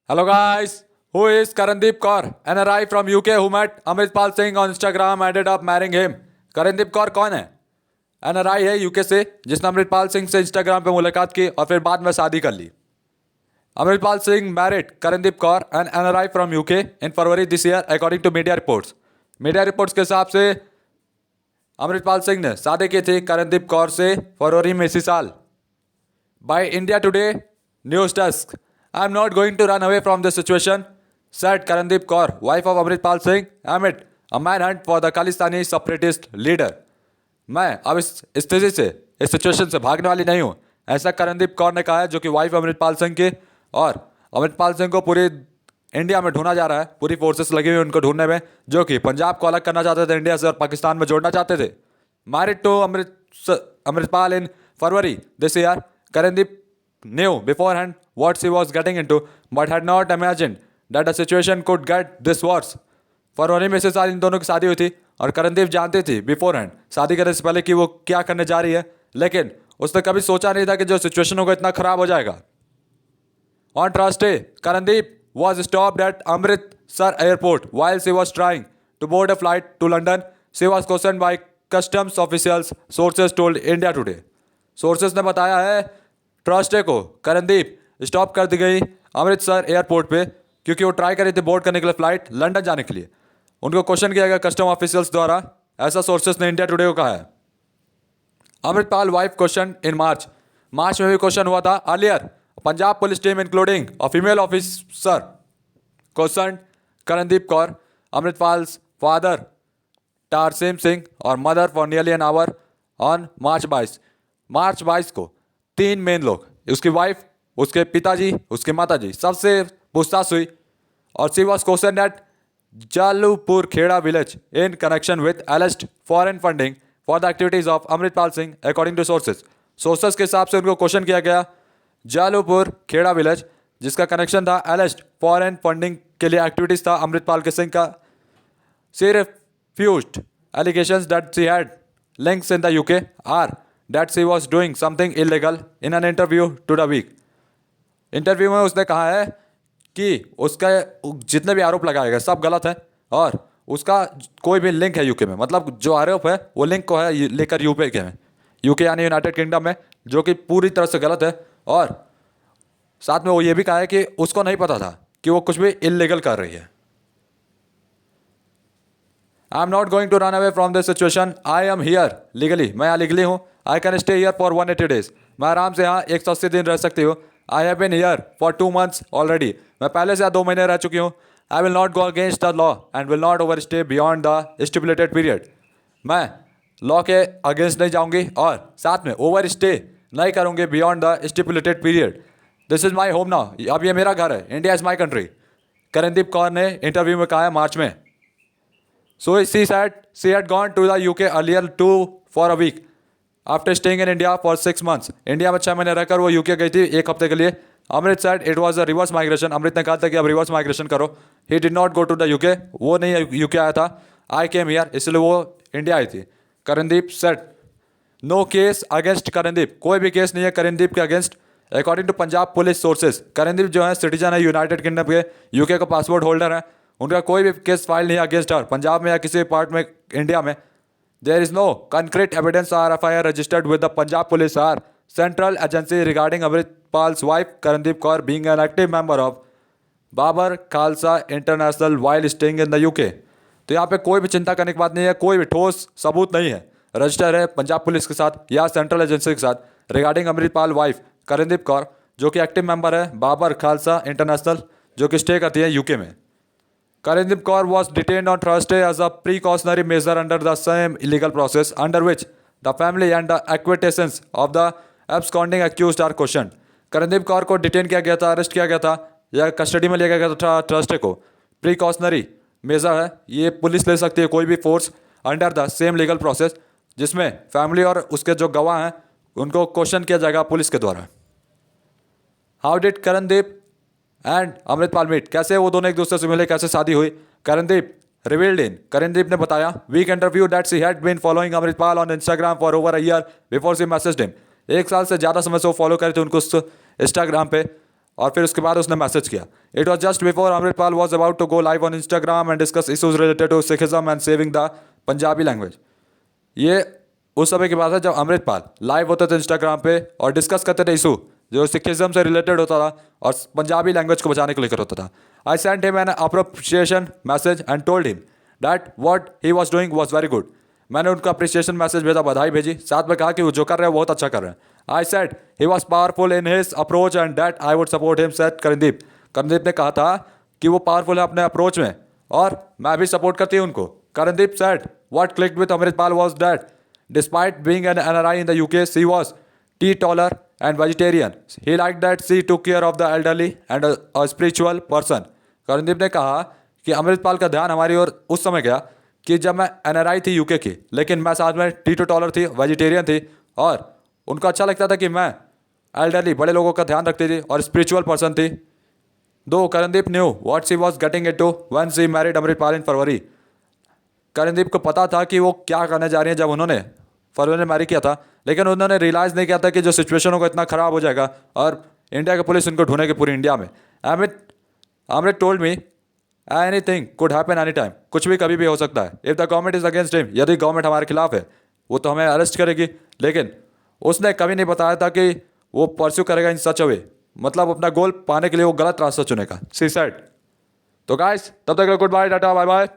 Hello guys, who is Karandeep Kaur? NRI from UK who met Amritpal Singh on Instagram ended up marrying him. Karandeep Kaur कौन है? NRI है UK से जिसने अमृतपाल सिंह से Instagram पे मुलाकात की और फिर बाद में शादी कर ली. Amritpal Singh married Karandeep Kaur, an NRI from UK, in February this year, according to media reports. Media reports के हिसाब से अमृतपाल सिंह ने शादी की थी करणदीप कौर से फरवरी में इसी साल. By India Today News Desk, I am not going to run away from this situation, said Karandeep Kaur, wife of Amritpal Singh, amid a manhunt for the Khalistani separatist leader. मैं अब इस स्थिति से इस सिचुएशन से भागने वाली नहीं हूँ, ऐसा करणदीप कौर ने कहा है, जो कि वाइफ अमृतपाल सिंह की. और अमृतपाल सिंह को पूरी इंडिया में ढूंढा जा रहा है, पूरी फोर्सेस लगी हुई उनको ढूंढने में, जो कि पंजाब को अलग करना चाहते थे इंडिया से और पाकिस्तान में जोड़ना चाहते थे. Married to Amritpal in February this year, Karandeep knew beforehand what she was getting into, but had not imagined that the situation could get this worse. फरवरी में से साल इन दोनों की शादी हुई थी और करणदीप जानती थी बिफोरहैंड, शादी करने से पहले कि वो क्या करने जा रही है, लेकिन उसने कभी सोचा नहीं था कि जो सिचुएशन होगा इतना खराब हो जाएगा. On Thursday, Karandeep was stopped at Amritsar airport while she was trying to board a flight to London. She was questioned by customs officials, sources told India Today. Sources ने बताया है ट्रस्टे को करणदीप स्टॉप कर दी गई अमृतसर एयरपोर्ट पे क्योंकि वो try कर रही थी बोर्ड करने के लिए फ्लाइट लंदन जाने के लिए. उनको क्वेश्चन किया गया कस्टम ऑफिशियल्स द्वारा, ऐसा सोर्सेस ने इंडिया टुडे को कहा है. Amritpal wife question in March में भी क्वेश्चन हुआ था. Earlier Punjab police team including a female officer question Karandeep Kaur, Amritpal's father Tarsem Singh और mother for nearly an hour on March 22 को तीन मेन लोग, उसकी वाइफ, उसके पिताजी, उसके माताजी, सबसे पूछताछ हुई. और she was question at Jallupur Khera village in connection with alleged foreign funding for the activities of Amritpal Singh according to sources के हिसाब से उनको क्वेश्चन किया गया जालूपुर खेड़ा विलेज, जिसका कनेक्शन था एलिस्ट फॉरेन फंडिंग के लिए एक्टिविटीज था अमृतपाल के सिंह का. She refused allegations that she had links in the UK or that she was doing something illegal in an interview to the week. Interview में उसने कहा है कि उसका जितने भी आरोप लगाए गए सब गलत है और उसका कोई भी लिंक है यूके में, मतलब जो आरोप है वो लिंक को है लेकर यूके में, यूके यानी यूनाइटेड किंगडम में, जो कि पूरी तरह से गलत है. और साथ में वो ये भी कहा है कि उसको नहीं पता था कि वो कुछ भी इलीगल कर रही है. I am not going to run away from this situation, I am here legally, मैं यहाँ लीगली हूँ. I can stay here for 180 days, मैं आराम से यहाँ 180 दिन रह सकती हूँ. I have been here for 2 months already, मैं पहले से यहाँ 2 महीने रह चुकी हूँ. I will not go against the law and will not overstay beyond the stipulated period, मैं लॉ के अगेंस्ट नहीं जाऊँगी और साथ में ओवर स्टे नहीं करूँगी beyond the stipulated period. This is my home now, अब ये मेरा घर है, India is my country, Karandeep Kaur ने इंटरव्यू में कहा है मार्च में. So she said she had gone to the UK earlier for a week after staying in India for 6 months. India में 6 महीने रहकर वो यूके गई थी 1 हफ्ते के लिए. अमृत said it was a reverse migration. अमृत ने कहा था कि अब रिवर्स माइग्रेशन करो. He did not go to the UK. वो नहीं यूके आया था. I came here, इसलिए वो इंडिया आई थी. Karandeep said no case against Karandeep, कोई भी केस नहीं है करणदीप के against. According to Punjab police sources, Karandeep जो है सिटीजन है यूनाइटेड किंगडम के, यूके का पासपोर्ट होल्डर है, उनका कोई भी केस फाइल नहीं अगेंस्ट हर पंजाब में या किसी पार्ट में इंडिया में. There is no concrete evidence or FIR registered with the Punjab police or central agency regarding Amritpal's wife Karandeep Kaur being an active member of Babbar Khalsa international while staying in the UK. तो यहाँ पे कोई भी चिंता करने की बात नहीं है, कोई भी ठोस सबूत नहीं है. रजिस्टर है पंजाब पुलिस के साथ या सेंट्रल एजेंसी के साथ रिगार्डिंग अमृतपाल वाइफ करणदीप कौर, जो कि एक्टिव मेंबर है बाबर खालसा इंटरनेशनल, जो कि स्टे करती है यूके में. Karandeep Kaur was detained on Thursday as a precautionary measure under the same illegal process under which the family and the acquaintances of the absconding accused are questioned. Karandeep Kaur को detain किया गया था, arrest किया गया था या custody में लिया गया था थर्सडे को. प्रिकॉशनरी मेजर है, ये पुलिस ले सकती है कोई भी force under the same legal process, जिसमें फैमिली और उसके जो गवाह हैं उनको क्वेश्चन किया जाएगा पुलिस के द्वारा. How did Karandeep and Amritpal meet, कैसे वो दोनों एक दूसरे से मिले, कैसे शादी हुई. करणदीप रिवील्ड इन, करणदीप ने बताया वीक interview that she had been following Amritpal on Instagram for over a year before she messaged him. 1 साल से ज़्यादा समय से वो फॉलो करे थे उनको इंस्टाग्राम पे, और फिर उसके बाद उसने मैसेज किया, it was just before Amritpal was about to go live on Instagram and discuss issues related to Sikhism and saving the Punjabi language. ये उस समय की बात है जब अमृतपाल लाइव होते थे इंस्टाग्राम पे और डिस्कस करते थे इशू जो सिखिज्म से रिलेटेड होता था और पंजाबी लैंग्वेज को बचाने को लेकर होता था। I sent him an appropriation message and told him that what he was doing was very good. मैंने उनका अप्रिसिएशन मैसेज भेजा, बधाई भेजी, साथ में कहा कि वो जो कर रहे हैं बहुत अच्छा कर रहे हैं। I said he was powerful in his approach and that I would support him, said Karandeep. Karandeep ने कहा था कि वो पावरफुल है अपने अप्रोच में और मैं भी सपोर्ट करती हूँ उनको। Karandeep said what clicked with Amritpal was that despite being an NRI in the UK, she was teetotaler and vegetarian. He liked that she took care of the elderly and a spiritual person. Karandeep ने कहा कि अमृतपाल का ध्यान हमारी ओर उस समय गया कि जब मैं NRI थी यूके की, लेकिन मैं साथ में टीटोटॉलर थी, वेजिटेरियन थी और उनको अच्छा लगता था कि मैं एल्डरली बड़े लोगों का ध्यान रखती थी और स्पिरिचुअल पर्सन थी। Though Karandeep knew what she was getting into when she married Amritpal in February. Karandeep को पता था कि वो क्या करने जा रही है जब उन्होंने फरवरी में मैरी किया था, लेकिन उन्होंने रियलाइज़ नहीं किया था कि जो सिचुएशन होगा इतना ख़राब हो जाएगा और इंडिया की पुलिस उनको ढूंढेगी पूरी इंडिया में। Amrit told me anything could happen any time, कुछ भी कभी भी हो सकता है। If the government is against him, यदि गवर्नमेंट हमारे खिलाफ है वो तो हमें अरेस्ट करेगी, लेकिन उसने कभी नहीं बताया था कि वो परस्यू करेगा इन सच अ वे, मतलब अपना गोल पाने के लिए वो गलत रास्ता चुनेगा। She said. तो गाइस तब तक goodbye, ta-ta bye bye.